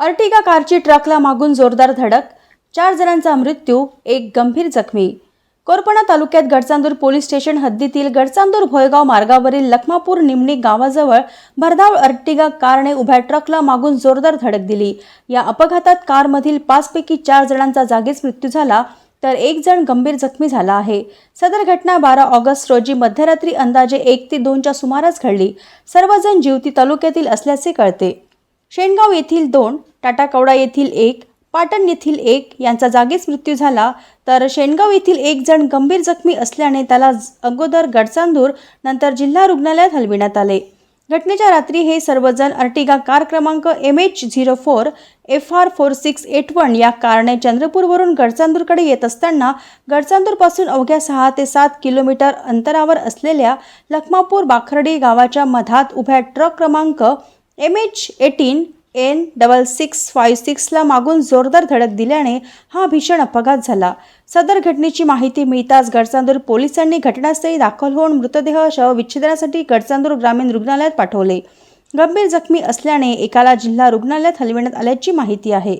Ertiga कारची ट्रकला मागून जोरदार धडक, 4 जणांचा मृत्यू, 1 गंभीर जखमी। कोरपणा तालुक्यात गडचांदूर पोलीस स्टेशन हद्दीतील गडचांदूर भोयगाव मार्गावरील लखमापूर निमणी गावाजवळ भरधाव अर्टिगा कारने उभ्या ट्रकला मागून जोरदार धडक दिली। या अपघातात कारमधील 5 पैकी 4 जणांचा जागीच मृत्यू झाला तर 1 जण गंभीर जखमी झाला आहे। सदर घटना 12 ऑगस्ट रोजी मध्यरात्री अंदाजे 1 ते 2 च्या सुमारास घडली। सर्वजण जिवती तालुक्यातील असल्याचे कळते। शेणगाव येथील 2, टाटाकवडा येथील 1, पाटण येथील 1 यांचा जागीच मृत्यू झाला तर शेणगाव येथील 1 जण गंभीर जखमी असल्याने त्याला अगोदर गडचांदूर नंतर जिल्हा रुग्णालयात हलविण्यात आले। घटनेच्या रात्री हे सर्वजण अर्टिगा कार क्रमांक MH04 FR 4681 या कारने चंद्रपूरवरून गडचांदूरकडे येत असताना गडचांदूर पासून अवघ्या 6 ते 7 किलोमीटर अंतरावर असलेल्या लखमापूर बाखर्डी गावाच्या मधात उभ्या ट्रक क्रमांक MH18 N6656 ला मागून जोरदार धडक दिल्याने हा भीषण अपघात झाला। सदर घटनेची माहिती मिळताच गडचांदूर पोलिसांनी घटनास्थळी दाखल होऊन मृतदेह शवविच्छेदनासाठी गडचांदूर ग्रामीण रुग्णालयात पाठवले। गंभीर जखमी असल्याने एकाला जिल्हा रुग्णालयात हलविण्यात आल्याची माहिती आहे।